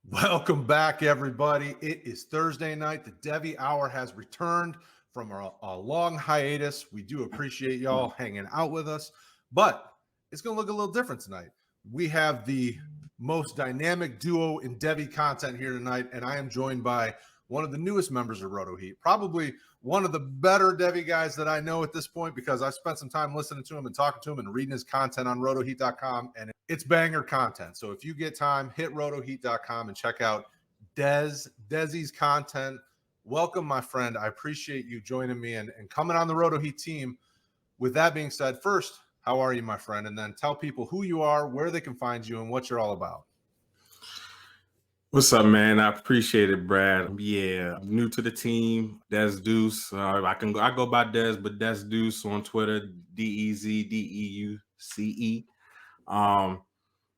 Welcome back, everybody. It is Thursday night. The Devy Hour has returned from a long hiatus. We do appreciate y'all hanging out with us, but it's going to look a little different tonight. We have the most dynamic duo in Devy content here tonight, and I am joined by one of the newest members of RotoHeat, probably one of the better Devy guys that I know at this point because I've spent some time listening to him and talking to him and reading his content on RotoHeat.com, and it's banger content. So if you get time, hit RotoHeat.com and check out Desi's content. Welcome, my friend. I appreciate you joining me and coming on the RotoHeat team. With that being said, first, how are you, my friend? And then tell people who you are, where they can find you, and what you're all about. What's up, man? I appreciate it, Brad. Yeah, I'm new to the team. Des Deuce. I go by Des, but Des Deuce on Twitter. DEZDEUCE.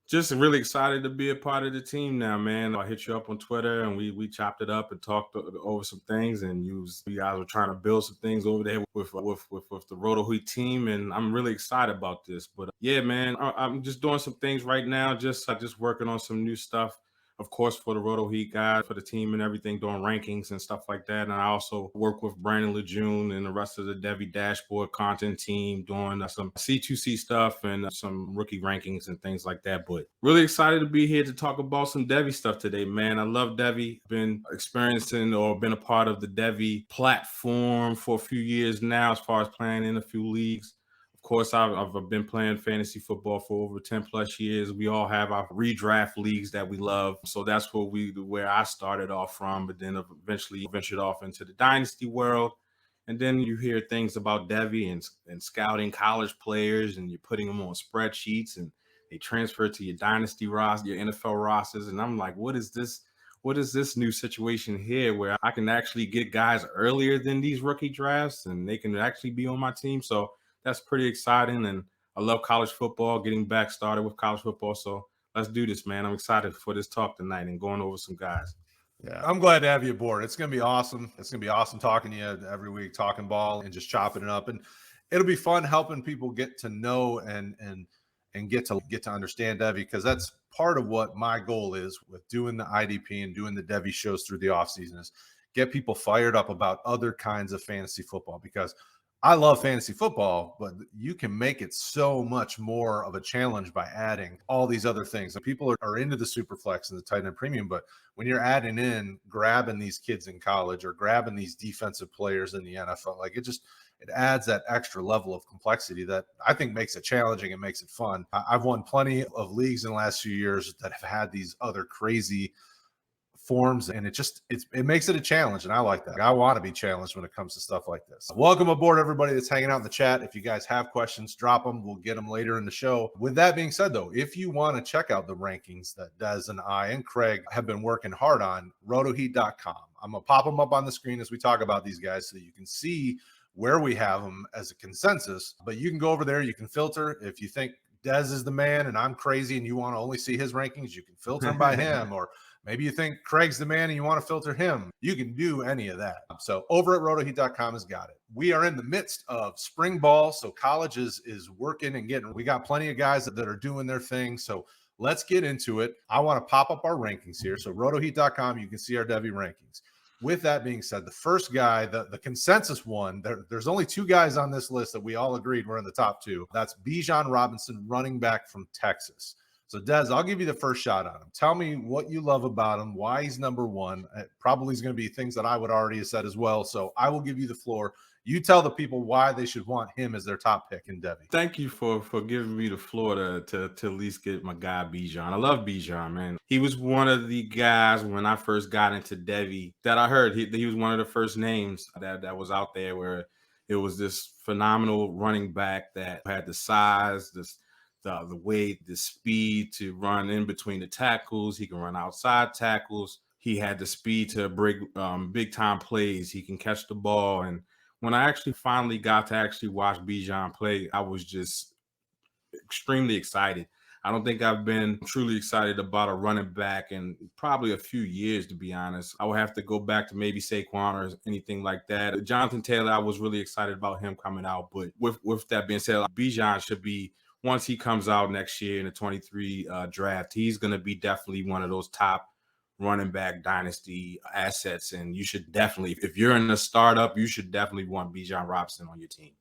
Just really excited to be a part of the team now, man. I hit you up on Twitter and we chopped it up and talked over some things, and you guys were trying to build some things over there with the RotoHeat team, and I'm really excited about this. But yeah, man, I'm just doing some things right now. Just working on some new stuff. Of course, for the RotoHeat guys, for the team and everything, doing rankings and stuff like that. And I also work with Brandon Lejeune and the rest of the Devy Dashboard content team, doing some C2C stuff and some rookie rankings and things like that. But really excited to be here to talk about some Devy stuff today, man. I love Devy. Been experiencing or been a part of the Devy platform for a few years now, as far as playing in a few leagues. Of course, I've been playing fantasy football for over 10 plus years. We all have our redraft leagues that we love. So that's where I started off from, but then eventually ventured off into the dynasty world. And then you hear things about Devy and scouting college players, and you're putting them on spreadsheets, and they transfer to your dynasty roster, your NFL rosters. And I'm like, what is this? What is this new situation here where I can actually get guys earlier than these rookie drafts and they can actually be on my team? So that's pretty exciting. And I love college football, getting back started with college football. So let's do this, man. I'm excited for this talk tonight and going over some guys. Yeah, I'm glad to have you aboard. It's going to be awesome. It's going to be awesome talking to you every week, talking ball and just chopping it up. And it'll be fun helping people get to know and get to understand Devy, because that's part of what my goal is with doing the IDP and doing the Devy shows through the offseason, is get people fired up about other kinds of fantasy football, because I love fantasy football, but you can make it so much more of a challenge by adding all these other things. And people are into the super flex and the tight end premium, but when you're adding in grabbing these kids in college or grabbing these defensive players in the NFL, like it adds that extra level of complexity that I think makes it challenging and makes it fun. I've won plenty of leagues in the last few years that have had these other crazy forms, and it makes it a challenge, and I like that. I want to be challenged when it comes to stuff like this. Welcome aboard, everybody that's hanging out in the chat. If you guys have questions, drop them. We'll get them later in the show. With that being said, though, if you want to check out the rankings that Des and I and Craig have been working hard on, rotoheat.com. I'm going to pop them up on the screen as we talk about these guys so that you can see where we have them as a consensus. But you can go over there, you can filter. If you think Des is the man and I'm crazy and you want to only see his rankings, you can filter them by him. Or maybe you think Craig's the man and you want to filter him. You can do any of that. So over at rotoheat.com has got it. We are in the midst of spring ball, so college is working and getting. We got plenty of guys that are doing their thing. So let's get into it. I want to pop up our rankings here. So rotoheat.com, you can see our Devy rankings. With that being said, the first guy, the consensus one, there's only two guys on this list that we all agreed were in the top two. That's Bijan Robinson, running back from Texas. So, Des, I'll give you the first shot on him. Tell me what you love about him, why he's number one. Probably is going to be things that I would already have said as well. So I will give you the floor. You tell the people why they should want him as their top pick in Devy. Thank you for giving me the floor to at least get my guy Bijan. I love Bijan, man. He was one of the guys when I first got into Devy that I heard. He was one of the first names that was out there, where it was this phenomenal running back that had the size, the weight, the speed to run in between the tackles. He can run outside tackles. He had the speed to break big time plays. He can catch the ball. And when I actually finally got to actually watch Bijan play, I was just extremely excited. I don't think I've been truly excited about a running back in probably a few years, to be honest. I would have to go back to maybe Saquon or anything like that. Jonathan Taylor, I was really excited about him coming out. But with that being said, Bijan should be, once he comes out next year in the 23 draft, he's going to be definitely one of those top running back dynasty assets. And you should definitely, if you're in a startup, you should definitely want Bijan Robinson on your team.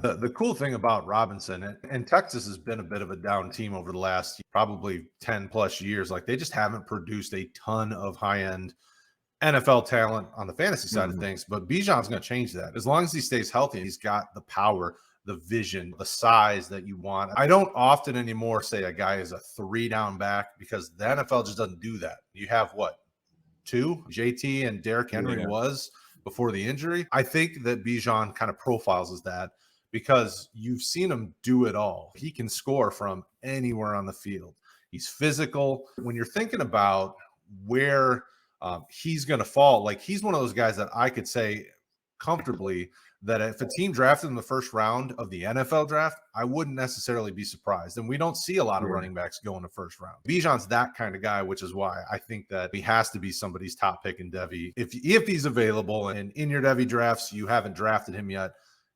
The cool thing about Robinson, and Texas has been a bit of a down team over the last probably 10 plus years. Like they just haven't produced a ton of high end NFL talent on the fantasy side of things. But Bijan's going to change that. As long as he stays healthy, he's got the power, the vision, the size that you want. I don't often anymore say a guy is a 3-down back because the NFL just doesn't do that. You have what? 2? JT and Derrick Henry was before the injury. I think that Bijan kind of profiles as that because you've seen him do it all. He can score from anywhere on the field. He's physical. When you're thinking about where he's going to fall, like he's one of those guys that I could say comfortably that if a team drafted in the first round of the NFL draft, I wouldn't necessarily be surprised. And we don't see a lot of running backs go in the first round. Bijan's that kind of guy, which is why I think that he has to be somebody's top pick in Devy. If he's available and in your Devy drafts, you haven't drafted him yet,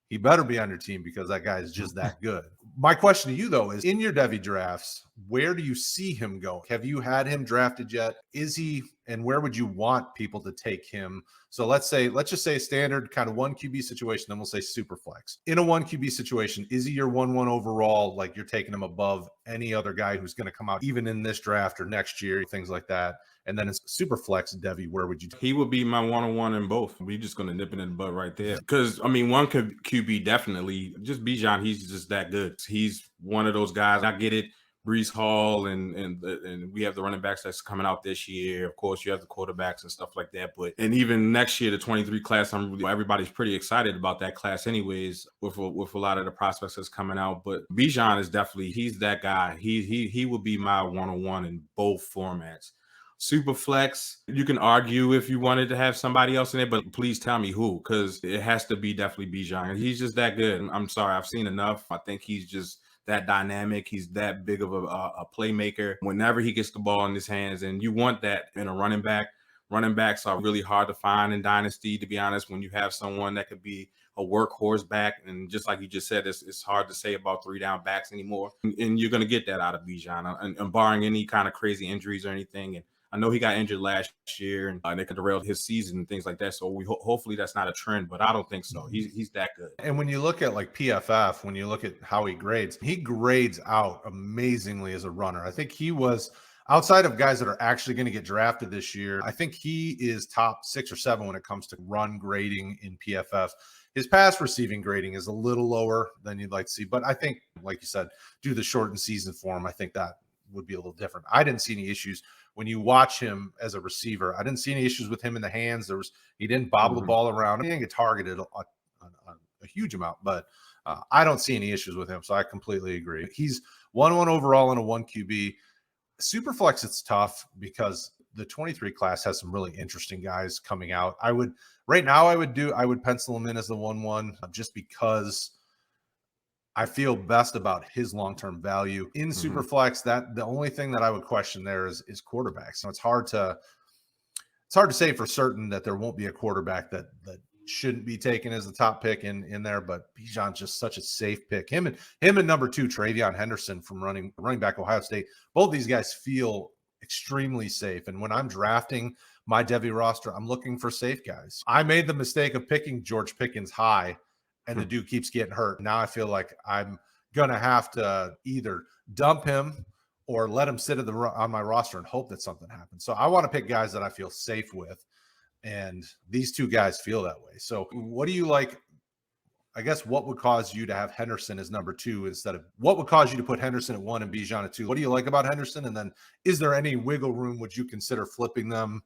he better be on your team because that guy is just that good. My question to you, though, is in your Devy drafts, where do you see him go? Have you had him drafted yet? Is he, and where would you want people to take him? So let's just say a standard kind of 1 QB situation, then we'll say super flex. In a 1 QB situation, is he your 1-1 overall? Like you're taking him above any other guy who's going to come out even in this draft or next year, things like that. And then it's super flex, Devy. Where would you? He would be my 1-on-1 in both. We're just going to nip it in the butt right there. Because, I mean, 1 QB definitely. Just Bijan, he's just that good. He's one of those guys. I get it. Breece Hall and we have the running backs that's coming out this year. Of course, you have the quarterbacks and stuff like that. But and even next year, the 23 class, everybody's pretty excited about that class, anyways. With a lot of the prospects that's coming out. But Bijan is definitely he's that guy. He would be my 1-on-1 in both formats. Super flex, you can argue if you wanted to have somebody else in it, but please tell me who, because it has to be definitely Bijan. He's just that good. I'm sorry, I've seen enough. I think he's just that dynamic. He's that big of a playmaker whenever he gets the ball in his hands, and you want that in a running back. Running backs are really hard to find in Dynasty, to be honest, when you have someone that could be a workhorse back. And just like you just said, it's hard to say about 3-down backs anymore. And you're going to get that out of Bijan, and barring any kind of crazy injuries or anything. And I know he got injured last year and they could derail his season and things like that. So we hopefully that's not a trend, but I don't think so. He's that good. And when you look at like PFF, when you look at how he grades out amazingly as a runner. I think he was outside of guys that are actually going to get drafted this year. I think he is top 6 or 7 when it comes to run grading in PFF. His pass receiving grading is a little lower than you'd like to see, but I think, like you said, due to the shortened season for him, I think that would be a little different. I didn't see any issues when you watch him as a receiver. I didn't see any issues with him in the hands. He didn't bobble the ball around. He didn't get targeted a huge amount, but I don't see any issues with him. So I completely agree. He's 1-1 overall in a 1 QB. Superflex, it's tough because the 23 class has some really interesting guys coming out. I would pencil him in as the 1-1 just because I feel best about his long-term value in Superflex. That the only thing that I would question there is quarterbacks. So it's hard to say for certain that there won't be a quarterback that shouldn't be taken as the top pick in there. But Bijan's just such a safe pick. Him and number 2 TreVeyeon Henderson from running back Ohio State. Both these guys feel extremely safe. And when I'm drafting my Devy roster, I'm looking for safe guys. I made the mistake of picking George Pickens high, and the dude keeps getting hurt. Now I feel like I'm going to have to either dump him or let him sit on my roster and hope that something happens. So I want to pick guys that I feel safe with, and these 2 guys feel that way. So what do you like? I guess what would cause you to have Henderson as number 2 instead of what would cause you to put Henderson at 1 and Bijan at 2? What do you like about Henderson? And then is there any wiggle room? Would you consider flipping them?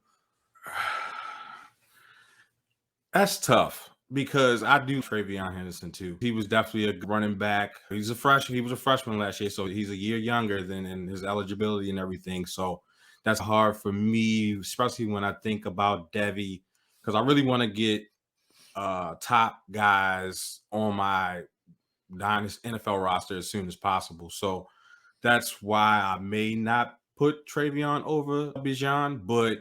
That's tough. Because I do TreVeyeon Henderson too. He was definitely a running back. He was a freshman last year, so he's a year younger than in his eligibility and everything. So that's hard for me, especially when I think about Devy, because I really want to get top guys on my NFL roster as soon as possible. So that's why I may not put TreVeyeon over Bijan, but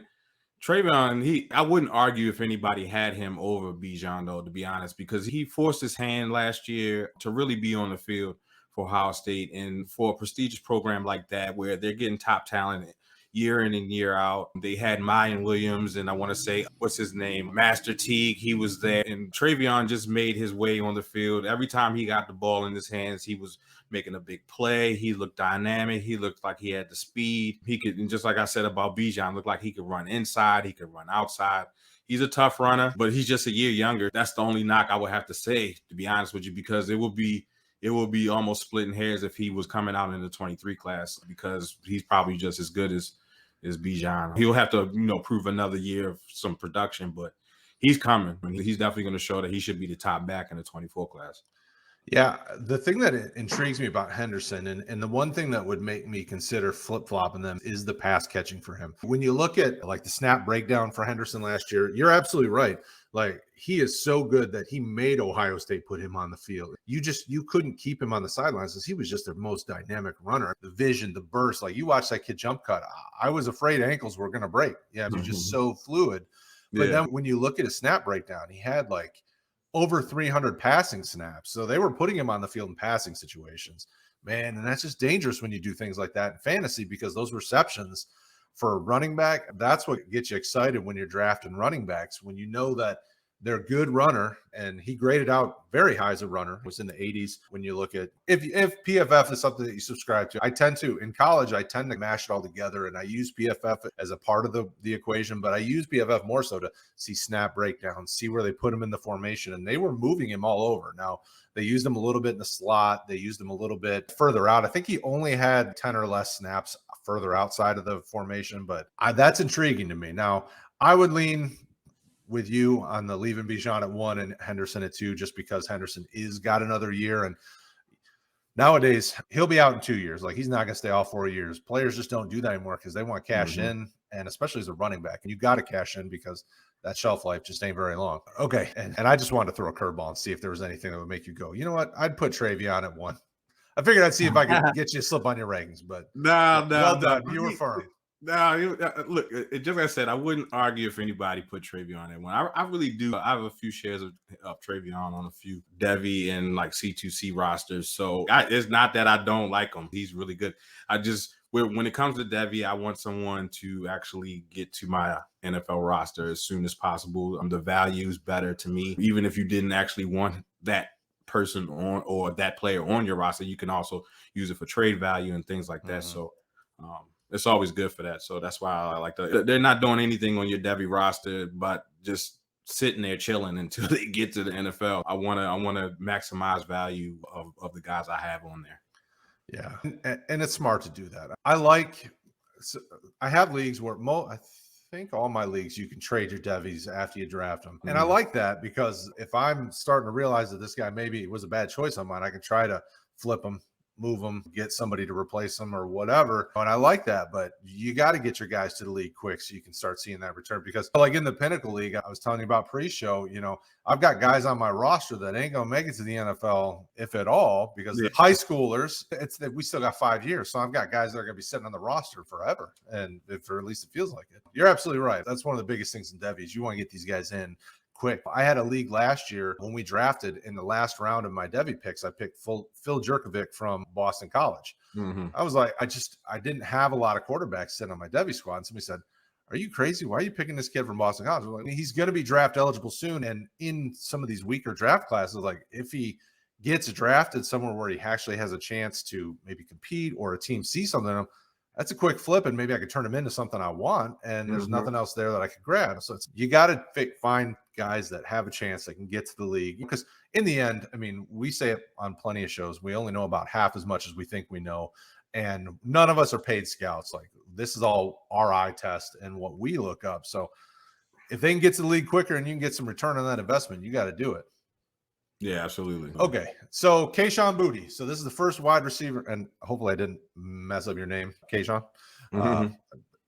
TreVeyeon, I wouldn't argue if anybody had him over Bijan, though, to be honest, because he forced his hand last year to really be on the field for Ohio State. And for a prestigious program like that, where they're getting top talent, year in and year out. They had Mayan Williams, and I want to say, what's his name? Master Teague. He was there. And TreVeyeon just made his way on the field. Every time he got the ball in his hands, he was making a big play. He looked dynamic. He looked like he had the speed. He could, and just like I said about Bijan, looked like he could run inside. He could run outside. He's a tough runner, but he's just a year younger. That's the only knock I would have to say, to be honest with you, because it would be almost splitting hairs if he was coming out in the 23 class, because he's probably just as good as Bijan. He'll have to, prove another year of some production, but he's coming. And he's definitely going to show that he should be the top back in the 24 class. Yeah, the thing that intrigues me about Henderson, and the one thing that would make me consider flip-flopping them, is the pass catching for him. When you look at like the snap breakdown for Henderson last year, you're absolutely right. Like, he is so good that he made Ohio State put him on the field. You couldn't keep him on the sidelines because he was just their most dynamic runner. The vision, the burst, like you watch that kid jump cut, I was afraid ankles were going to break. Yeah, it was just so fluid. But then when you look at his snap breakdown, he had like over 300 passing snaps. So they were putting him on the field in passing situations, man. And that's just dangerous when you do things like that in fantasy, because those receptions for a running back, that's what gets you excited when you're drafting running backs, when you know that they're a good runner. And he graded out very high as a runner. It was in the 80s. When you look at, if PFF is something that you subscribe to, in college, I tend to mash it all together, and I use PFF as a part of the equation, but I use PFF more so to see snap breakdowns, see where they put him in the formation, and they were moving him all over. Now, they used him a little bit in the slot. They used him a little bit further out. I think he only had 10 or less snaps further outside of the formation, but that's intriguing to me. Now, I would lean with you on the leaving Bijan at 1 and Henderson at 2, just because Henderson is got another year. And nowadays he'll be out in 2 years. Like, he's not going to stay all 4 years. Players just don't do that anymore because they want cash in, and especially as a running back. And you got to cash in because that shelf life just ain't very long. Okay. And I just wanted to throw a curveball and see if there was anything that would make you go, you know what? I'd put TreVeyeon at 1. I figured I'd see if I could get you a slip on your rankings, but no, well done. You were firm. No, look, just like I said, I wouldn't argue if anybody put TreVeyeon at 1. I really do. I have a few shares of TreVeyeon on a few Devy and like C2C rosters. So it's not that I don't like him. He's really good. When it comes to Devy, I want someone to actually get to my NFL roster as soon as possible. The value is better to me. Even if you didn't actually want that person on or that player on your roster, you can also use it for trade value and things like that. So, it's always good for that. So that's why I like that. They're not doing anything on your Devy roster, but just sitting there chilling until they get to the NFL. I want to maximize value of the guys I have on there. Yeah. And it's smart to do that. I have leagues where I think all my leagues, you can trade your Devys after you draft them. And I like that, because if I'm starting to realize that this guy maybe was a bad choice on mine, I can try to flip him, move them, get somebody to replace them or whatever. And I like that, but you got to get your guys to the league quick so you can start seeing that return. Because like in the Pinnacle League, I was telling you about pre-show, I've got guys on my roster that ain't going to make it to the NFL, if at all, because the high schoolers, we still got 5 years. So I've got guys that are going to be sitting on the roster forever. And or at least it feels like it. You're absolutely right. That's one of the biggest things in Devy is you want to get these guys in quick. I had a league last year when we drafted in the last round of my Devy picks. I picked Phil Jerkovic from Boston College. I was like, I didn't have a lot of quarterbacks sitting on my Devy squad. And somebody said, "Are you crazy? Why are you picking this kid from Boston College?" I'm like, he's going to be draft eligible soon. And in some of these weaker draft classes, like if he gets drafted somewhere where he actually has a chance to maybe compete or a team see something in him, that's a quick flip, and maybe I could turn him into something I want, and there's nothing else there that I could grab. So you got to find guys that have a chance that can get to the league, because in the end, I mean, we say it on plenty of shows, we only know about half as much as we think we know, and none of us are paid scouts. Like, this is all our eye test and what we look up. So if they can get to the league quicker and you can get some return on that investment, you got to do it. Yeah, absolutely. Okay, so Kayshon Boutte. So this is the first wide receiver, and hopefully I didn't mess up your name, Kayshon.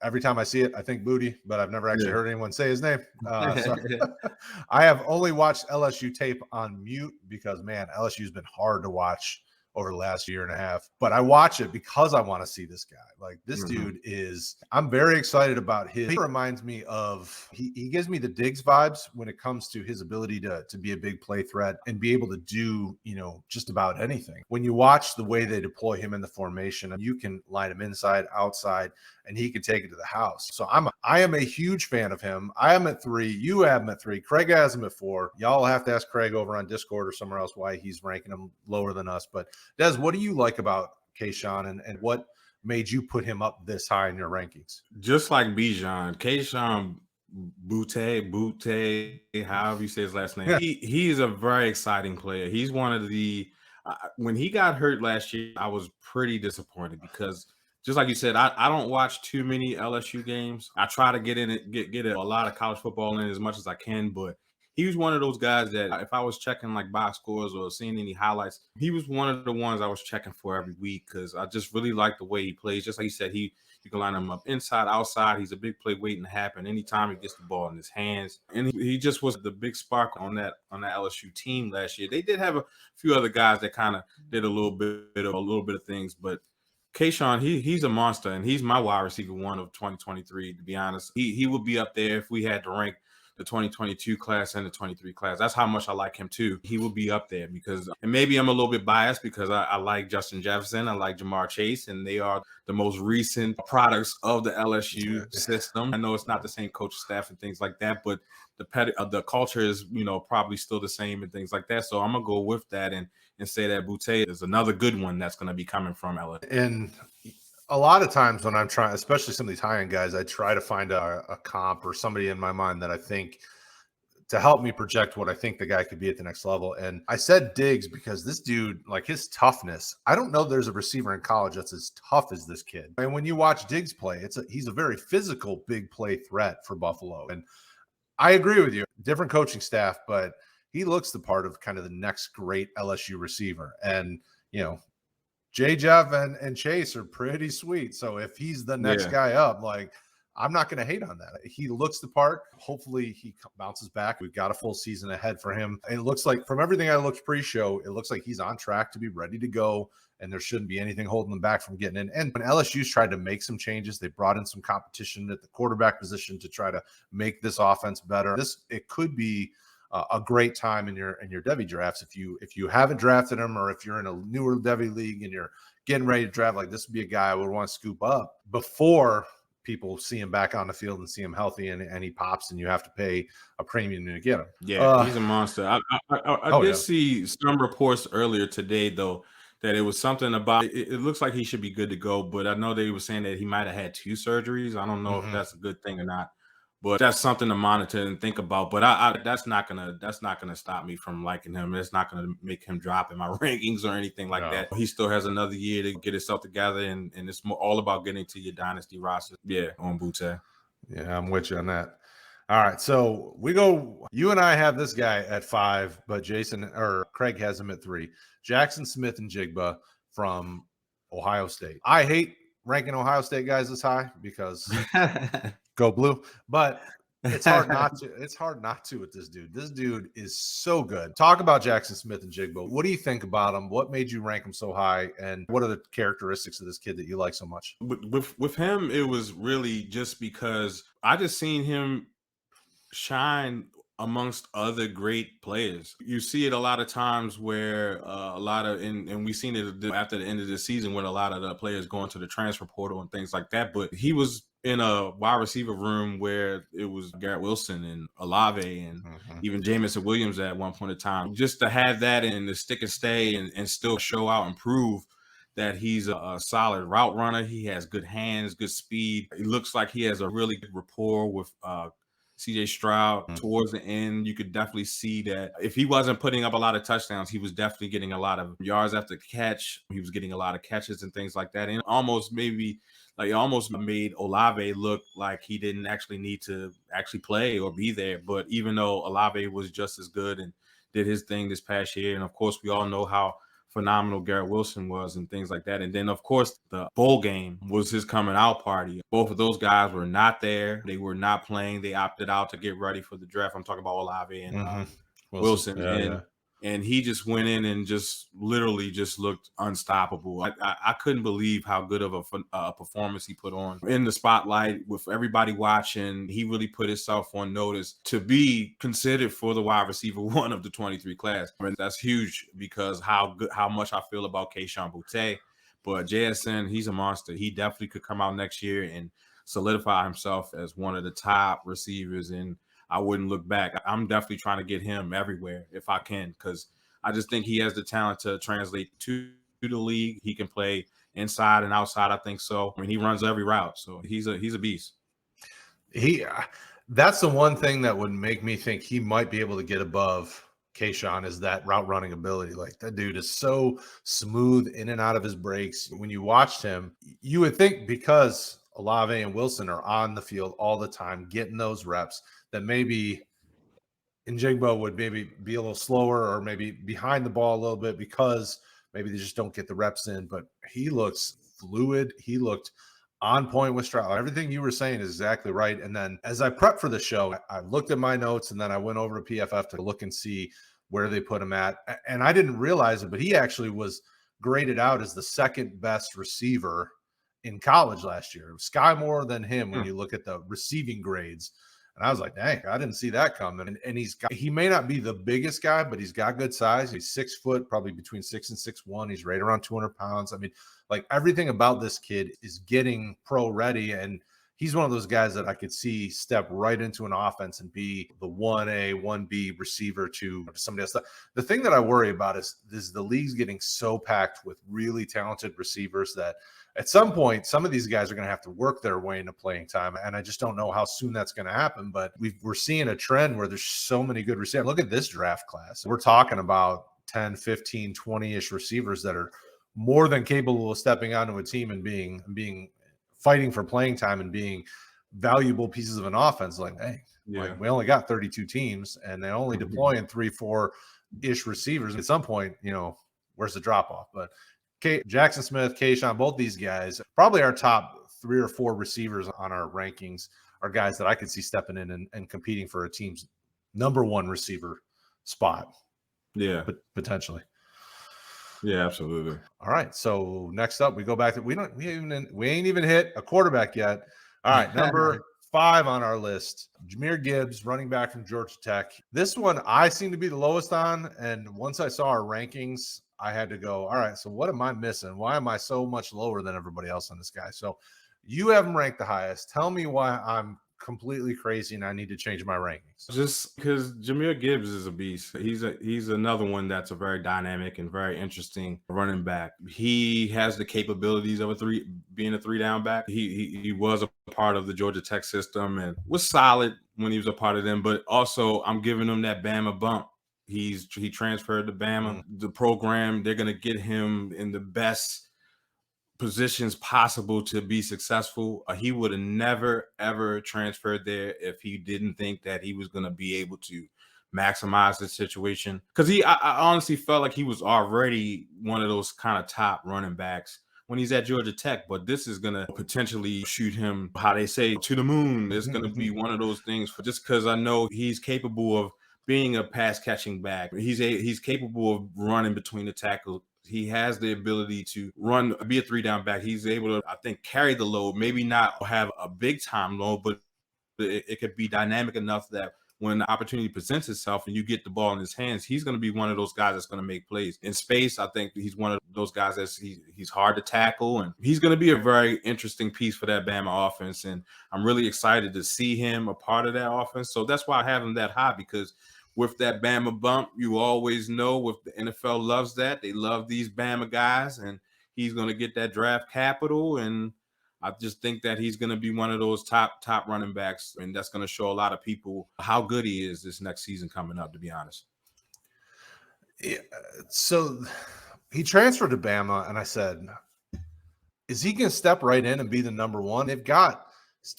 Every time I see it, I think Boutte, but I've never actually heard anyone say his name. So I have only watched LSU tape on mute because, man, LSU's been hard to watch over the last year and a half. But I watch it because I want to see this guy. Like, this dude I'm very excited about his. He reminds me of, he gives me the Diggs vibes when it comes to his ability to be a big play threat and be able to do, just about anything. When you watch the way they deploy him in the formation, you can line him inside, outside, and he could take it to the house. So I am a huge fan of him. I am at 3. You have him at 3. Craig has him at 4. Y'all have to ask Craig over on Discord or somewhere else why he's ranking him lower than us. But Des, what do you like about Kayshon, and what made you put him up this high in your rankings? Just like Bijan, Kayshon Boutte, however you say his last name. He is a very exciting player. He's one of the when he got hurt last year, I was pretty disappointed because just like you said, I don't watch too many LSU games. I try to get in it, get a lot of college football in as much as I can, but he was one of those guys that if I was checking like box scores or seeing any highlights, he was one of the ones I was checking for every week because I just really like the way he plays. Just like you said, you can line him up inside, outside. He's a big play waiting to happen anytime he gets the ball in his hands. And he just was the big spark on that LSU team last year. They did have a few other guys that kind of did a little bit of things, but Kayshon, he's a monster, and he's my wide receiver 1 of 2023. To be honest, he would be up there if we had to rank the 2022 class and the 23 class. That's how much I like him too. He will be up there because, and maybe I'm a little bit biased because I like Justin Jefferson, I like Jamar Chase, and they are the most recent products of the LSU system. I know it's not the same coach staff and things like that, but the culture is, probably still the same and things like that. So I'm gonna go with that and say that Boutte is another good one that's gonna be coming from LSU. And a lot of times when I'm trying, especially some of these high-end guys, I try to find a comp or somebody in my mind that I think to help me project what I think the guy could be at the next level. And I said Diggs because this dude, like his toughness, I don't know there's a receiver in college that's as tough as this kid. And when you watch Diggs play, he's a very physical, big play threat for Buffalo. And I agree with you. Different coaching staff, but he looks the part of kind of the next great LSU receiver. And, J. Jeff and Chase are pretty sweet. So if he's the next guy up, like, I'm not going to hate on that. He looks the part. Hopefully he bounces back. We've got a full season ahead for him. And it looks like from everything I looked pre-show, it looks like he's on track to be ready to go. And there shouldn't be anything holding them back from getting in. And when LSU's tried to make some changes, they brought in some competition at the quarterback position to try to make this offense better. It could be a great time in your Devy drafts. If you haven't drafted him, or if you're in a newer Devy league and you're getting ready to draft, like this would be a guy I would want to scoop up before people see him back on the field and see him healthy and he pops and you have to pay a premium to get him. Yeah, he's a monster. I did see some reports earlier today though that it was something about it looks like he should be good to go, but I know they were saying that he might have had 2 surgeries. I don't know if that's a good thing or not. But that's something to monitor and think about. But that's not gonna stop me from liking him. It's not gonna make him drop in my rankings or anything like that. He still has another year to get himself together, and it's all about getting to your dynasty roster. Yeah, on Boutte. Yeah, I'm with you on that. All right, so we go. You and I have this guy at 5, but Craig has him at 3. Jaxon Smith-Njigba from Ohio State. I hate ranking Ohio State guys this high because go blue, but it's hard not to. It's hard not to with this dude. This dude is so good. Talk about Jaxon Smith-Njigba. What do you think about him? What made you rank him so high? And what are the characteristics of this kid that you like so much? With him, it was really just because I just seen him shine amongst other great players. You see it a lot of times where and we've seen it after the end of the season when a lot of the players go into the transfer portal and things like that. But he was in a wide receiver room where it was Garrett Wilson and Olave and even Jamison Williams at one point in time. Just to have that and to stick and stay and still show out and prove that he's a solid route runner. He has good hands, good speed. It looks like he has a really good rapport with CJ Stroud towards the end. You could definitely see that if he wasn't putting up a lot of touchdowns, he was definitely getting a lot of yards after catch. He was getting a lot of catches and things like that. And almost made Olave look like he didn't actually need to actually play or be there. But even though Olave was just as good and did his thing this past year, and of course we all know how phenomenal Garrett Wilson was and things like that. And then, of course, the bowl game was his coming out party. Both of those guys were not there. They were not playing. They opted out to get ready for the draft. I'm talking about Olave and Wilson. And he just went in and just literally just looked unstoppable. I couldn't believe how good of a performance he put on in the spotlight with everybody watching. He really put himself on notice to be considered for the wide receiver 1 of the 23 class. I mean, that's huge because how much I feel about Kayshon Boutte. But JSN, he's a monster. He definitely could come out next year and solidify himself as one of the top receivers, and I wouldn't look back. I'm definitely trying to get him everywhere if I can, because I just think he has the talent to translate to the league. He can play inside and outside. I think so. I mean, he runs every route, so he's a beast. That's the one thing that would make me think he might be able to get above Kayshon, is that route running ability. Like, that dude is so smooth in and out of his breaks. When you watched him, you would think because Olave and Wilson are on the field all the time, getting those reps, that maybe Njigba would maybe be a little slower or maybe behind the ball a little bit because maybe they just don't get the reps in. But he looks fluid. He looked on point with Stroud. Everything you were saying is exactly right. And then as I prepped for the show, I looked at my notes and then I went over to PFF to look and see where they put him at. And I didn't realize it, but he actually was graded out as the second best receiver in college last year. Sky more than him when you look at the receiving grades. And I was like, dang, I didn't see that coming. And he may not be the biggest guy, but he's got good size. He's 6 foot, probably between 6 and 6'1". He's right around 200 pounds. I mean, like, everything about this kid is getting pro ready. And he's one of those guys that I could see step right into an offense and be the 1A, 1B receiver to somebody else. The thing that I worry about is the league's getting so packed with really talented receivers that at some point, some of these guys are going to have to work their way into playing time. And I just don't know how soon that's going to happen. But we're seeing a trend where there's so many good receivers. Look at this draft class. We're talking about 10, 15, 20-ish receivers that are more than capable of stepping onto a team and being fighting for playing time and being valuable pieces of an offense. Like, hey, like, we only got 32 teams and they're only deploying 3, 4-ish receivers. At some point, where's the drop off? But Jaxon Smith, Kayshon, both these guys, probably our top 3 or 4 receivers on our rankings are guys that I could see stepping in and competing for a team's number 1 receiver spot. Yeah, potentially. Yeah, absolutely. All right. So next up, we go back to we ain't even hit a quarterback yet. All right, number 5 on our list, Jamir Gibbs, running back from Georgia Tech. This one I seem to be the lowest on, and once I saw our rankings, I had to go, all right, so what am I missing? Why am I so much lower than everybody else on this guy? So you have him ranked the highest. Tell me why I'm completely crazy and I need to change my rankings. Just because Jamir Gibbs is a beast. He's another one that's a very dynamic and very interesting running back. He has the capabilities of being a 3-down back. He was a part of the Georgia Tech system and was solid when he was a part of them, but also I'm giving him that Bama bump. He transferred to Bama. The program, they're going to get him in the best positions possible to be successful. He would have never, ever transferred there if he didn't think that he was going to be able to maximize the situation. Because I honestly felt like he was already one of those kind of top running backs when he's at Georgia Tech, but this is going to potentially shoot him, how they say, to the moon. It's going to be one of those things just because I know he's capable of being a pass catching back. He's capable of running between the tackles. He has the ability to be a 3-down back. He's able to, I think, carry the load, maybe not have a big time load, but it could be dynamic enough that when the opportunity presents itself and you get the ball in his hands, he's going to be one of those guys that's going to make plays. In space, I think he's one of those guys that's he's hard to tackle, and he's going to be a very interesting piece for that Bama offense. And I'm really excited to see him a part of that offense. So that's why I have him that high, because with that Bama bump, you always know with the NFL loves that. They love these Bama guys, and he's going to get that draft capital. And I just think that he's going to be one of those top running backs, and that's going to show a lot of people how good he is this next season coming up, to be honest. Yeah, so he transferred to Bama, and I said, is he going to step right in and be the number 1? They've got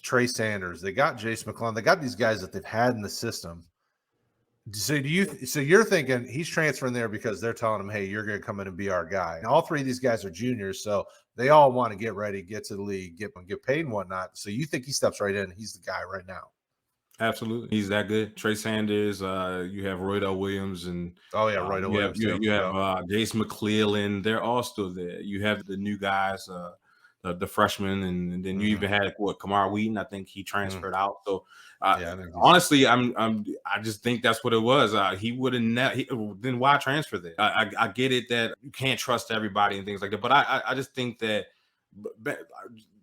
Trey Sanders. They got Jace McClellan. They got these guys that they've had in the system. So you're thinking he's transferring there because they're telling him, hey, you're going to come in and be our guy. And all 3 of these guys are juniors, so they all want to get ready, get to the league, get paid and whatnot. So you think he steps right in? He's the guy right now. Absolutely, he's that good. Trey Sanders, you have Roydell Williams, and Roydell Williams. You have Jace McClellan. They're all still there. You have the new guys, the freshman, and then you even had Kamar Wheaton. I think he transferred out. So Yeah, honestly, I just think that's what it was. He would have then why transfer there? I get it that you can't trust everybody and things like that, but I just think that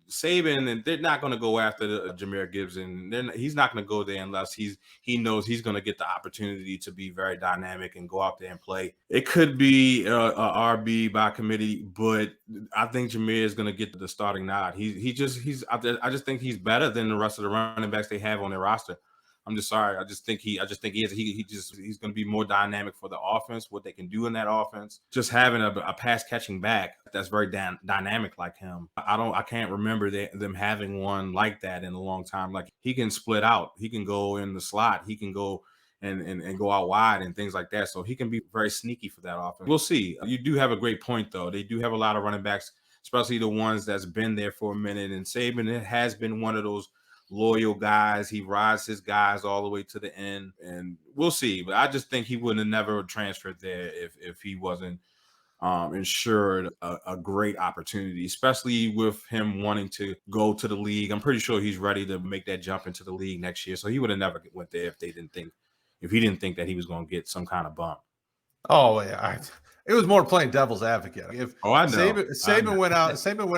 Saban, and they're not going to go after Jamir Gibbs, and he's not going to go there unless he knows he's going to get the opportunity to be very dynamic and go out there and play. It could be a RB by committee, but I think Jamir is going to get the starting nod. I just think he's better than the rest of the running backs they have on their roster. I'm just sorry. I just think he is. He's going to be more dynamic for the offense, what they can do in that offense. Just having a pass catching back that's very dynamic like him. I can't remember them having one like that in a long time. Like, he can split out. He can go in the slot. He can go and go out wide and things like that. So he can be very sneaky for that offense. We'll see. You do have a great point, though. They do have a lot of running backs, especially the ones that's been there for a minute. And Saban has been one of those loyal guys. He rides his guys all the way to the end, and we'll see. But I just think he would have never transferred there if he wasn't ensured a great opportunity, especially with him wanting to go to the league. I'm pretty sure he's ready to make that jump into the league next year. So he would have never went there if he didn't think that he was going to get some kind of bump. Oh yeah, it was more playing devil's advocate. If I know Saban went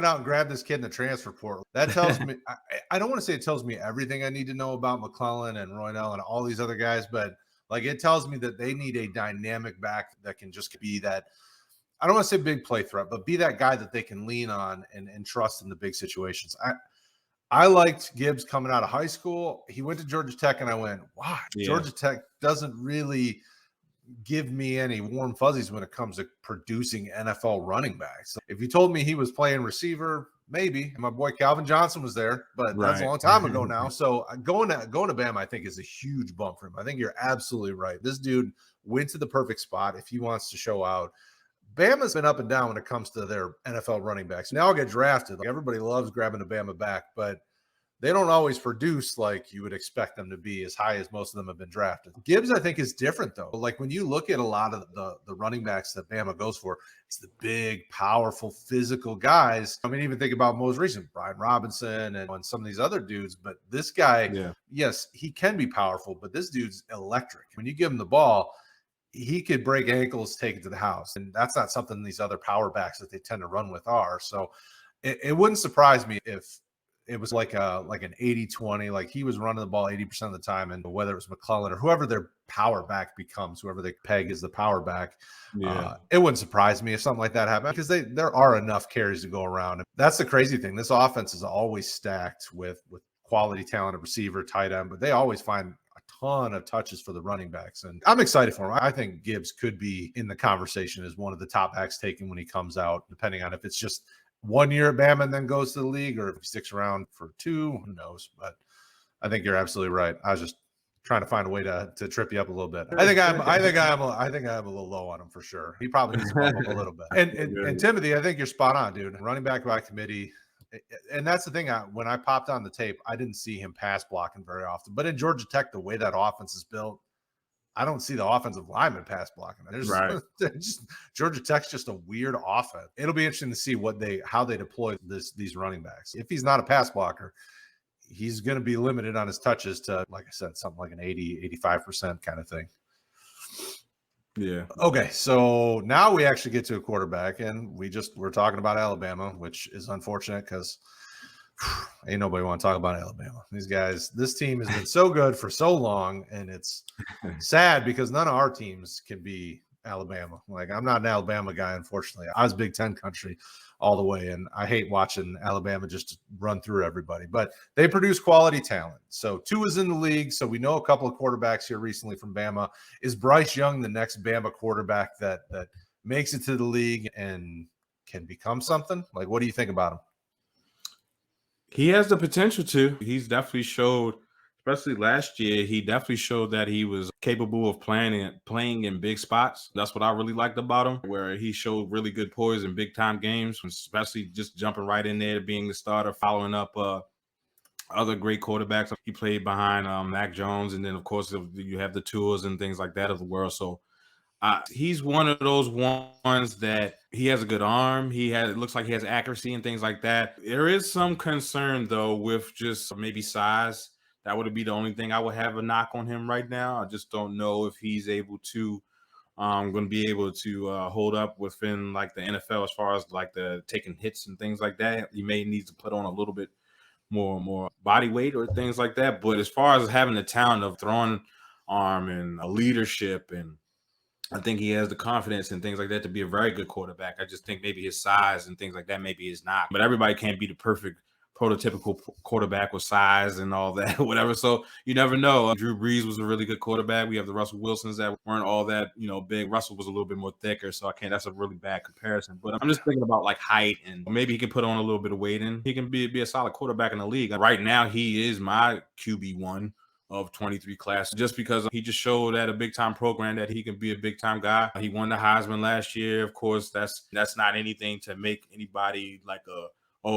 out and grabbed this kid in the transfer portal, that tells me I don't want to say it tells me everything I need to know about McClellan and Roynell and all these other guys, but like, it tells me that they need a dynamic back that can just be that. I don't want to say big play threat, but be that guy that they can lean on and trust in the big situations. I liked Gibbs coming out of high school. He went to Georgia Tech, and I went, wow, yeah. Georgia Tech doesn't really give me any warm fuzzies when it comes to producing NFL running backs. So if you told me he was playing receiver, maybe. My boy Calvin Johnson was there, but that's a long time ago now. So going to Bama, I think, is a huge bump for him. I think you're absolutely right. This dude went to the perfect spot if he wants to show out. Bama's been up and down when it comes to their NFL running backs. They all get drafted. Like, everybody loves grabbing a Bama back, but they don't always produce like you would expect them to be as high as most of them have been drafted. Gibbs, I think, is different, though. Like, when you look at a lot of the running backs that Bama goes for, it's the big, powerful, physical guys. I mean, even think about most recent, Bijan Robinson and some of these other dudes. But this guy, yes, he can be powerful, but this dude's electric. When you give him the ball, he could break ankles, take it to the house. And that's not something these other power backs that they tend to run with are. So it wouldn't surprise me if it was like an 80-20, like he was running the ball 80% of the time. And whether it was McClellan or whoever their power back becomes, whoever they peg as the power back, it wouldn't surprise me if something like that happened, because there are enough carries to go around. And that's the crazy thing. This offense is always stacked with quality talent, receiver, tight end, but they always find ton of touches for the running backs, and I'm excited for him. I think Gibbs could be in the conversation as one of the top backs taken when he comes out, depending on if it's just 1 year at Bama and then goes to the league, or if he sticks around for 2, who knows. But I think you're absolutely right. I was just trying to find a way to trip you up a little bit. I think I'm a little low on him for sure. He probably needs to bump up a little bit. And Timothy, I think you're spot on, dude. Running back by committee. And that's the thing. When I popped on the tape, I didn't see him pass blocking very often. But in Georgia Tech, the way that offense is built, I don't see the offensive lineman pass blocking. Georgia Tech's just a weird offense. It'll be interesting to see how they deploy these running backs. If he's not a pass blocker, he's going to be limited on his touches to, like I said, something like an 80-85% kind of thing. Yeah. Okay, so now we actually get to a quarterback, and we're talking about Alabama, which is unfortunate because ain't nobody want to talk about Alabama. These guys, this team has been so good for so long, and it's sad because none of our teams can be Alabama. Like, I'm not an Alabama guy, unfortunately. I was Big Ten country all the way, and I hate watching Alabama just run through everybody. But they produce quality talent. So Tua is in the league, so we know a couple of quarterbacks here recently from Bama. Is Bryce Young the next Bama quarterback that makes it to the league and can become something? Like, what do you think about him? He has the potential to. He's definitely showed, especially last year, he definitely showed that he was capable of playing in big spots. That's what I really liked about him, where he showed really good poise in big-time games, especially just jumping right in there, being the starter, following up other great quarterbacks. He played behind Mac Jones, and then, of course, you have the Tuas and things like that of the world. So He's one of those ones that he has a good arm. It looks like he has accuracy and things like that. There is some concern though with just maybe size. That would be the only thing I would have a knock on him right now. I just don't know if he's able to going to be able to hold up within like the NFL as far as like the taking hits and things like that. He may need to put on a little bit more body weight or things like that. But as far as having the talent of throwing arm and a leadership, and I think he has the confidence and things like that to be a very good quarterback. I just think maybe his size and things like that maybe is not. But everybody can't be the perfect prototypical quarterback with size and all that, whatever. So you never know. Drew Brees was a really good quarterback. We have the Russell Wilsons that weren't all that, big. Russell was a little bit more thicker, so that's a really bad comparison. But I'm just thinking about like height, and maybe he can put on a little bit of weight, and he can be a solid quarterback in the league. Right now, he is my QB1 of 23 class, just because he just showed at a big time program that he can be a big time guy. He won the Heisman last year. Of course, that's not anything to make anybody like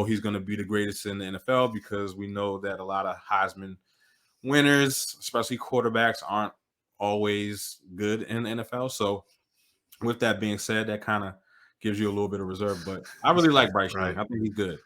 he's going to be the greatest in the NFL, because we know that a lot of Heisman winners, especially quarterbacks, aren't always good in the NFL. So with that being said, that kind of gives you a little bit of reserve, but I really like Bryce Young. I think he's good.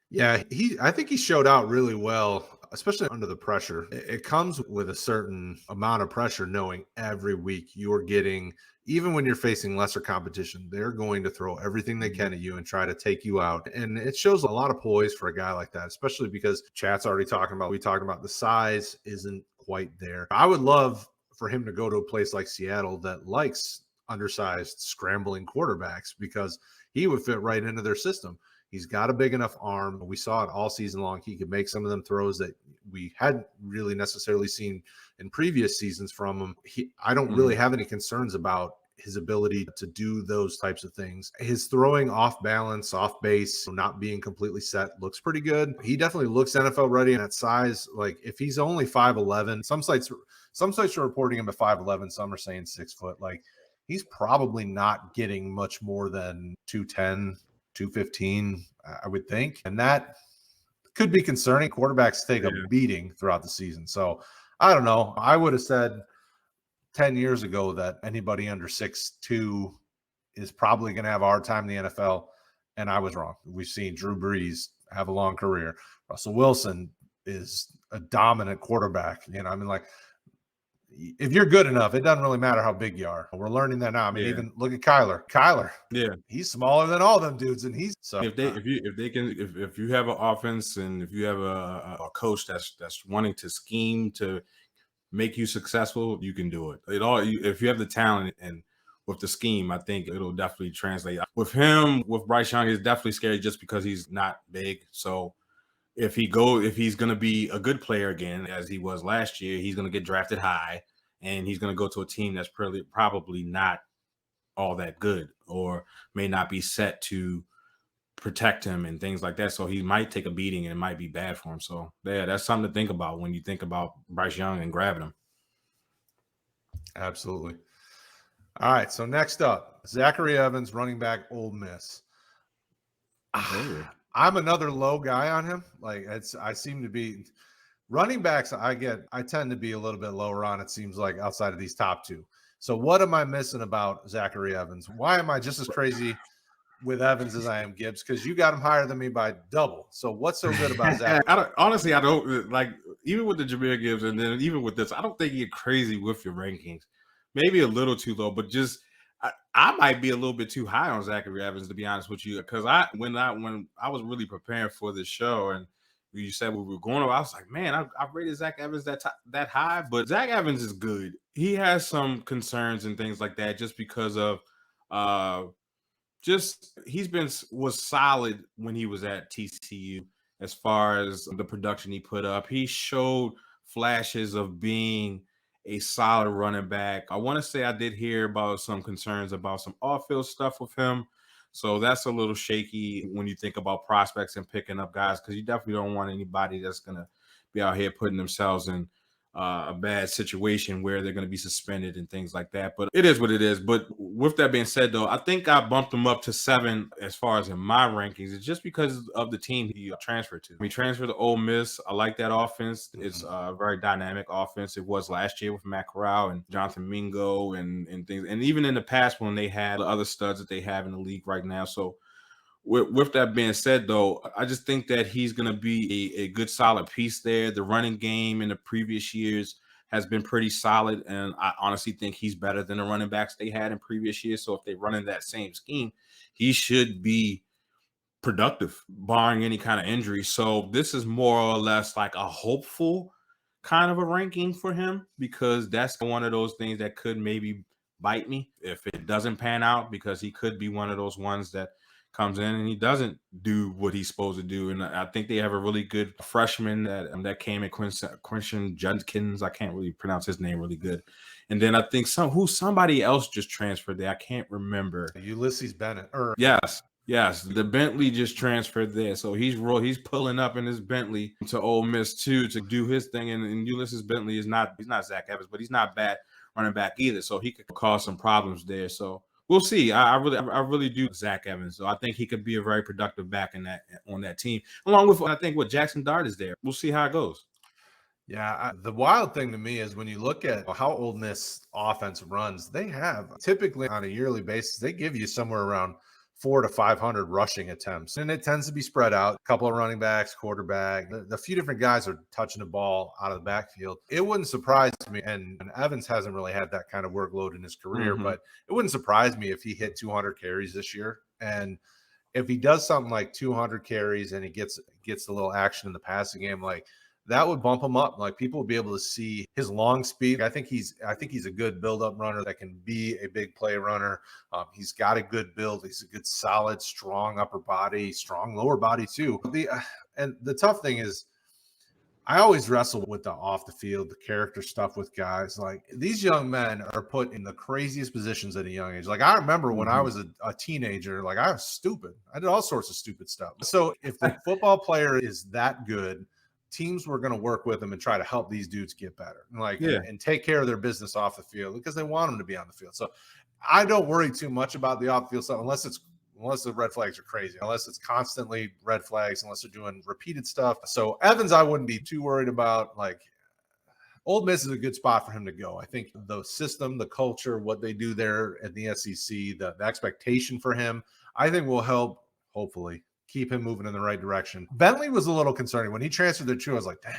Yeah, I think he showed out really well, especially under the pressure. It comes with a certain amount of pressure, knowing every week you're getting, even when you're facing lesser competition, they're going to throw everything they can at you and try to take you out. And it shows a lot of poise for a guy like that, especially because Chat's already we talked about the size isn't quite there. I would love for him to go to a place like Seattle that likes undersized, scrambling quarterbacks, because he would fit right into their system. He's got a big enough arm. We saw it all season long. He could make some of them throws that we hadn't really necessarily seen in previous seasons from him. I don't really have any concerns about his ability to do those types of things. His throwing off balance, off base, not being completely set looks pretty good. He definitely looks NFL ready, and at size, like if he's only 5'11", some sites are reporting him at 5'11", some are saying 6 foot. Like he's probably not getting much more than 210. 215, I would think. And that could be concerning. Quarterbacks take a beating throughout the season. So I don't know. I would have said 10 years ago that anybody under 6'2" is probably going to have a hard time in the NFL. And I was wrong. We've seen Drew Brees have a long career. Russell Wilson is a dominant quarterback. I mean, like, if you're good enough, it doesn't really matter how big you are. We're learning that now. I mean, even look at Kyler. He's smaller than all them dudes, and he's so. If you have an offense, and if you have a coach that's wanting to scheme to make you successful, you can do it. If you have the talent and with the scheme, I think it'll definitely translate. With him, with Bryce Young, it's definitely scary just because he's not big. So if he's going to be a good player again, as he was last year, he's going to get drafted high, and he's going to go to a team that's probably not all that good, or may not be set to protect him and things like that. So he might take a beating, and it might be bad for him. So yeah, that's something to think about when you think about Bryce Young and grabbing him. Absolutely. All right. So next up, Zachary Evans, running back, Ole Miss. I'm another low guy on him. Like I seem to be running backs. I tend to be a little bit lower on, it seems like, outside of these top two. So what am I missing about Zachary Evans? Why am I just as crazy with Evans as I am Gibbs? Because you got him higher than me by double. So what's so good about Zach? Honestly, I don't like, even with the Jamir Gibbs, and then even with this, I don't think you're crazy with your rankings. Maybe a little too low, but just I might be a little bit too high on Zachary Evans, to be honest with you, because when I was really preparing for this show, and you said we were going over, I was like, man, I rated Zach Evans that high, but Zach Evans is good. He has some concerns and things like that, just because of was solid when he was at TCU as far as the production he put up. He showed flashes of being a solid running back. I want to say I did hear about some concerns about some off-field stuff with him. So that's a little shaky when you think about prospects and picking up guys, because you definitely don't want anybody that's going to be out here putting themselves in a bad situation where they're going to be suspended and things like that. But it is what it is. But with that being said, though, I think I bumped him up to 7 as far as in my rankings. It's just because of the team he transferred to. He transferred to Ole Miss. I like that offense. It's a very dynamic offense. It was last year with Matt Corral and Jonathan Mingo and things. And even in the past when they had the other studs that they have in the league right now. So with that being said, though, I just think that he's going to be a good, solid piece there. The running game in the previous years has been pretty solid, and I honestly think he's better than the running backs they had in previous years. So if they run in that same scheme, he should be productive, barring any kind of injury. So this is more or less like a hopeful kind of a ranking for him, because that's one of those things that could maybe bite me if it doesn't pan out, because he could be one of those ones that comes in and he doesn't do what he's supposed to do. And I think they have a really good freshman that came in, Quinton Judkins. I can't really pronounce his name really good. And then I think somebody else just transferred there. I can't remember. Ulysses Bennett. Yes, the Bentley just transferred there. So he's pulling up in his Bentley to Ole Miss too to do his thing. And Ulysses Bentley he's not Zach Evans, but he's not bad running back either. So he could cause some problems there. So we'll see. I really do Zach Evans. So I think he could be a very productive back on that team. Along with, I think, Jackson Dart is there. We'll see how it goes. Yeah, the wild thing to me is when you look at how Ole Miss offense runs, they have typically on a yearly basis, they give you somewhere around 400 to 500 rushing attempts. And it tends to be spread out. A couple of running backs, quarterback, the few different guys are touching the ball out of the backfield. It wouldn't surprise me. And Evans hasn't really had that kind of workload in his career, but it wouldn't surprise me if he hit 200 carries this year. And if he does something like 200 carries and he gets a little action in the passing game, like that would bump him up. Like people will be able to see his long speed. I think he's a good build-up runner that can be a big play runner. He's got a good build. He's a good, solid, strong upper body, strong lower body too. And the tough thing is, I always wrestle with the off the field, the character stuff with guys. Like these young men are put in the craziest positions at a young age. Like I remember when I was a teenager, like I was stupid. I did all sorts of stupid stuff. So if the football player is that good, teams were going to work with them and try to help these dudes get better, and take care of their business off the field because they want them to be on the field. So I don't worry too much about the off the field stuff unless the red flags are crazy, unless it's constantly red flags, unless they're doing repeated stuff. So Evans, I wouldn't be too worried about. Like Ole Miss is a good spot for him to go. I think the system, the culture, what they do there at the SEC, the expectation for him, I think will help, hopefully, keep him moving in the right direction. Bentley was a little concerning. When he transferred to True, I was like, dang.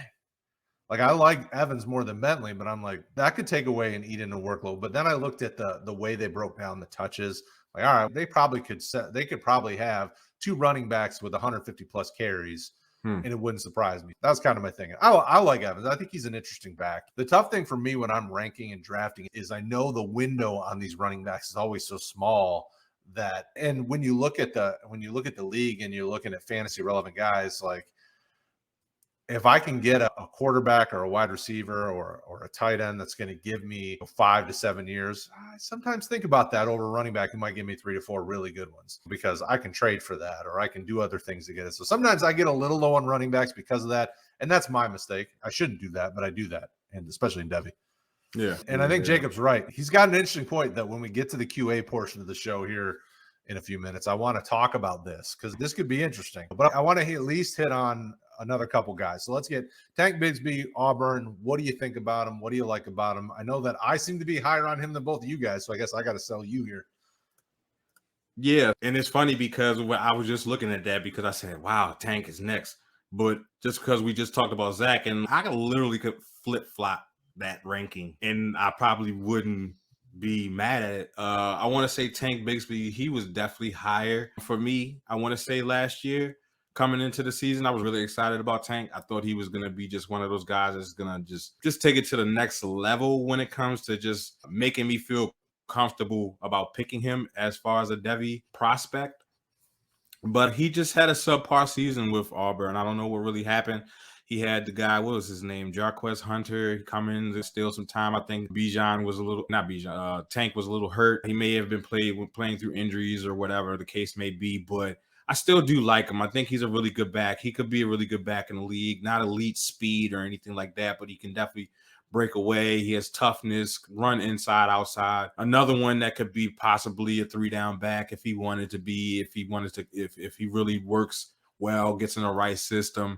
Like I like Evans more than Bentley, but I'm like, that could take away and eat into workload. But then I looked at the way they broke down the touches. Like, all right, they could probably have 2 running backs with 150 plus carries, and it wouldn't surprise me. That was kind of my thing. I like Evans. I think he's an interesting back. The tough thing for me when I'm ranking and drafting is I know the window on these running backs is always so small. And when you look at the league and you're looking at fantasy relevant guys, like if I can get a quarterback or a wide receiver or a tight end that's going to give me 5 to 7 years, I sometimes think about that over a running back who might give me 3 to 4 really good ones because I can trade for that or I can do other things to get it. So sometimes I get a little low on running backs because of that, and that's my mistake. I shouldn't do that, but I do that, and especially in Devy. Yeah. And I think Jacob's right. He's got an interesting point that when we get to the QA portion of the show here in a few minutes, I want to talk about this because this could be interesting. But I want to at least hit on another couple guys. So let's get Tank Bigsby, Auburn. What do you think about him? What do you like about him? I know that I seem to be higher on him than both of you guys, so I guess I got to sell you here. Yeah, and it's funny because I was just looking at that because I said, wow, Tank is next. But just because we just talked about Zach, and I literally could flip-flop that ranking, and I probably wouldn't be mad at it. I want to say Tank Bigsby, he was definitely higher for me. I want to say last year coming into the season, I was really excited about Tank. I thought he was going to be just one of those guys that's going to just take it to the next level when it comes to just making me feel comfortable about picking him as far as a Devy prospect. But he just had a subpar season with Auburn. I don't know what really happened. He had the guy, what was his name? Jarquez Hunter come in to steal some time. I think Tank was a little hurt. He may have been playing through injuries or whatever the case may be, but I still do like him. I think he's a really good back. He could be a really good back in the league. Not elite speed or anything like that, but he can definitely break away. He has toughness, run inside, outside. Another one that could be possibly a 3-down back if he wanted to be, if he really works well, gets in the right system.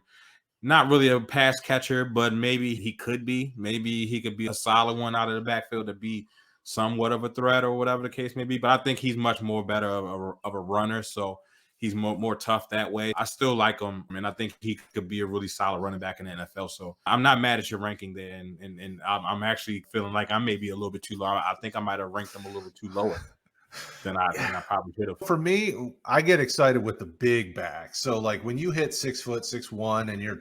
Not really a pass catcher, but maybe he could be. Maybe he could be a solid one out of the backfield to be somewhat of a threat or whatever the case may be. But I think he's much more better of a runner. So he's more tough that way. I still like him, and I think he could be a really solid running back in the NFL. So I'm not mad at your ranking there, and I'm actually feeling like I may be a little bit too low. I think I might have ranked him a little bit too lower than I probably should have. For me, I get excited with the big back. So like when you hit 6 foot, 6'1", and you're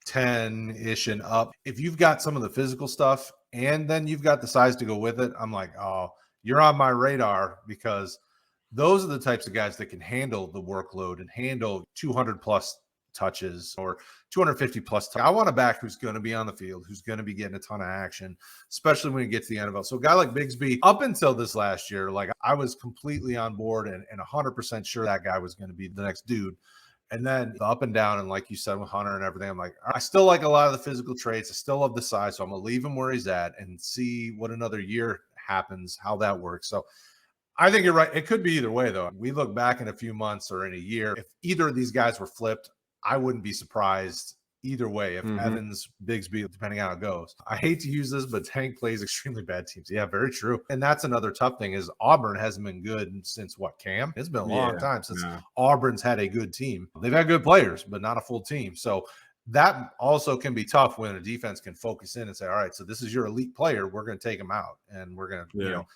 210-ish and up, if you've got some of the physical stuff and then you've got the size to go with it, I'm like, oh, you're on my radar, because those are the types of guys that can handle the workload and handle 200 plus touches or 250 plus. I want a back who's going to be on the field, who's going to be getting a ton of action, especially when you get to the NFL. So a guy like Bigsby, up until this last year, like I was completely on board and 100% sure that guy was going to be the next dude. And then the up and down, and like you said with Hunter and everything, I'm like, I still like a lot of the physical traits. I still love the size. So I'm going to leave him where he's at and see what another year happens, how that works. So I think you're right. It could be either way, though. We look back in a few months or in a year, if either of these guys were flipped, I wouldn't be surprised either way if Evans, Bigsby, depending on how it goes. I hate to use this, but Tank plays extremely bad teams. Yeah, very true. And that's another tough thing is Auburn hasn't been good since what, Cam? It's been a long time since Auburn's had a good team. They've had good players, but not a full team. So that also can be tough when a defense can focus in and say, all right, so this is your elite player. We're going to take him out and we're going to,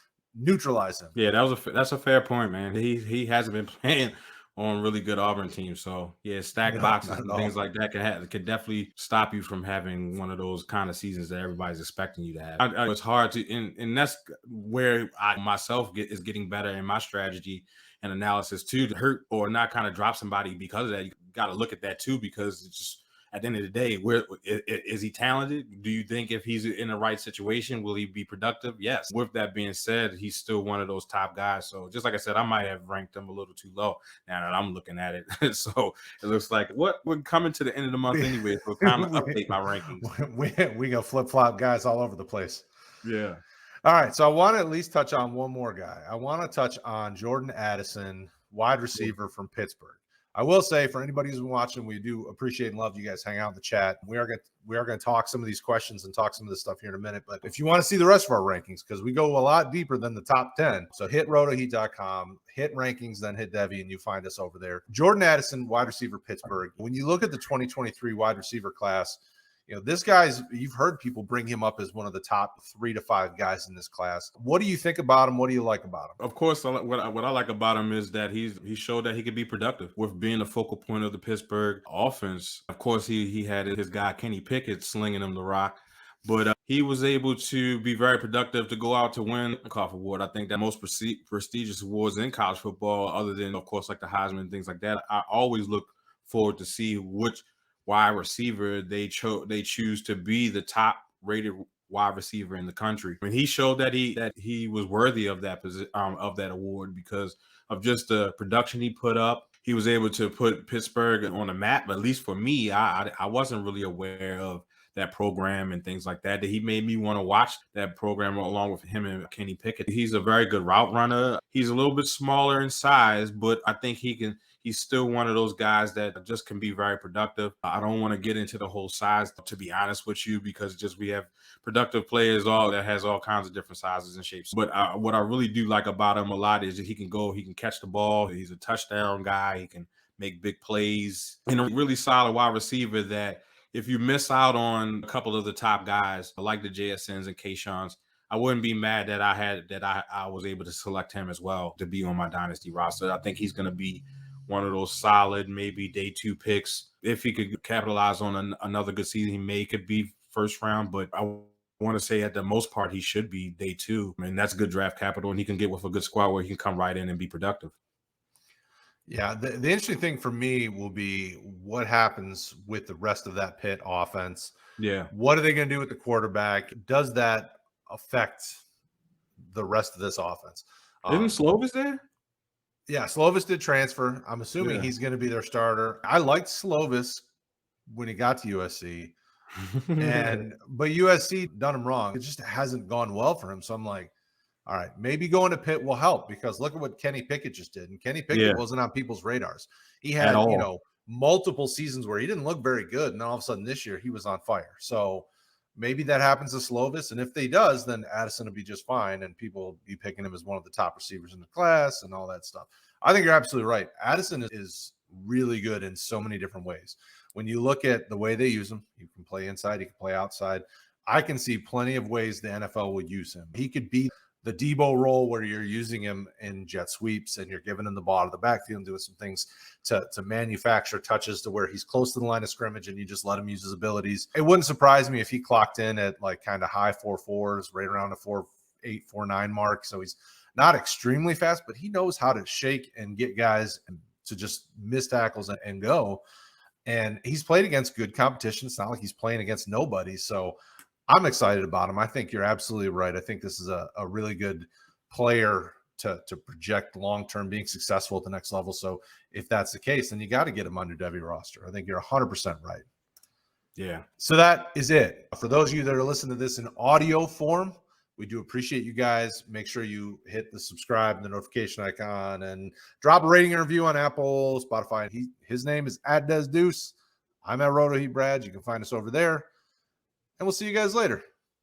neutralize him. Yeah, that's a fair point, man. He hasn't been playing on really good Auburn teams. So yeah, stack boxes and things like that could definitely stop you from having one of those kind of seasons that everybody's expecting you to have. It's hard to, and that's where I myself is getting better in my strategy and analysis too, to hurt or not kind of drop somebody because of that. You got to look at that too, because it's just, at the end of the day, where is he talented? Do you think if he's in the right situation, will he be productive? Yes. With that being said, he's still one of those top guys. So just like I said, I might have ranked him a little too low now that I'm looking at it. So it looks like we're coming to the end of the month anyway. So time to update my rankings. We go flip-flop guys all over the place. Yeah. All right. So I want to at least touch on one more guy. I want to touch on Jordan Addison, wide receiver from Pittsburgh. I will say, for anybody who's been watching, we do appreciate and love you guys hang out in the chat. We are going to talk some of these questions and talk some of this stuff here in a minute. But if you want to see the rest of our rankings, because we go a lot deeper than the top 10, so hit RotoHeat.com, hit rankings, then hit Devy, and you find us over there. Jordan Addison, wide receiver, Pittsburgh. When you look at the 2023 wide receiver class, this guy's, you've heard people bring him up as one of the top 3 to 5 guys in this class. What do you think about him? What do you like about him? Of course, what I like about him is that he showed that he could be productive with being the focal point of the Pittsburgh offense. Of course, he had his guy Kenny Pickett slinging him the rock, but he was able to be very productive to go out to win a Cough Award. I think that most prestigious awards in college football, other than, of course, like the Heisman and things like that, I always look forward to see which wide receiver they choose to be the top rated wide receiver in the country. I mean, he showed that he was worthy of that award because of just the production he put up. He was able to put Pittsburgh on the map. At least for me, I wasn't really aware of that program and things like that. He made me want to watch that program along with him and Kenny Pickett. He's a very good route runner. He's a little bit smaller in size, but I think he's still one of those guys that just can be very productive. I don't want to get into the whole size, to be honest with you, because just we have productive players that has all kinds of different sizes and shapes. But what I really do like about him a lot is that he can catch the ball. He's a touchdown guy. He can make big plays, and a really solid wide receiver that if you miss out on a couple of the top guys like the JSNs and Kayshons, I wouldn't be mad that I was able to select him as well to be on my dynasty roster. I think he's going to be one of those solid, maybe day 2 picks. If he could capitalize on another good season, he could be first round, but I want to say at the most part, he should be day 2. I mean, that's good draft capital, and he can get with a good squad where he can come right in and be productive. Yeah, the interesting thing for me will be what happens with the rest of that Pitt offense. Yeah. What are they going to do with the quarterback? Does that affect the rest of this offense? Isn't Slovis there? Yeah, Slovis did transfer. I'm assuming he's going to be their starter. I liked Slovis when he got to USC. But USC done him wrong. It just hasn't gone well for him. So I'm like, all right, maybe going to Pitt will help, because look at what Kenny Pickett just did. And Kenny Pickett wasn't on people's radars. He had, multiple seasons where he didn't look very good. And then all of a sudden this year he was on fire. So maybe that happens to Slovis. And if they does, then Addison will be just fine. And people will be picking him as one of the top receivers in the class and all that stuff. I think you're absolutely right. Addison is really good in so many different ways. When you look at the way they use him, you can play inside, you can play outside. I can see plenty of ways the NFL would use him. He could be the Debo role where you're using him in jet sweeps and you're giving him the ball to the backfield and doing some things to manufacture touches to where he's close to the line of scrimmage and you just let him use his abilities. It wouldn't surprise me if he clocked in at like kind of high 4.4s, right around the 4.8, 4.9 mark. So he's not extremely fast, but he knows how to shake and get guys to just miss tackles and go. And he's played against good competition. It's not like he's playing against nobody. So I'm excited about him. I think you're absolutely right. I think this is a really good player to project long-term being successful at the next level. So if that's the case, then you got to get him on your Devy roster. I think you're 100% right. Yeah. So that is it. For those of you that are listening to this in audio form, we do appreciate you guys. Make sure you hit the subscribe and the notification icon and drop a rating and review on Apple, Spotify. His name is @DesDeuce. I'm at RotoHeat Brad. You can find us over there. And we'll see you guys later.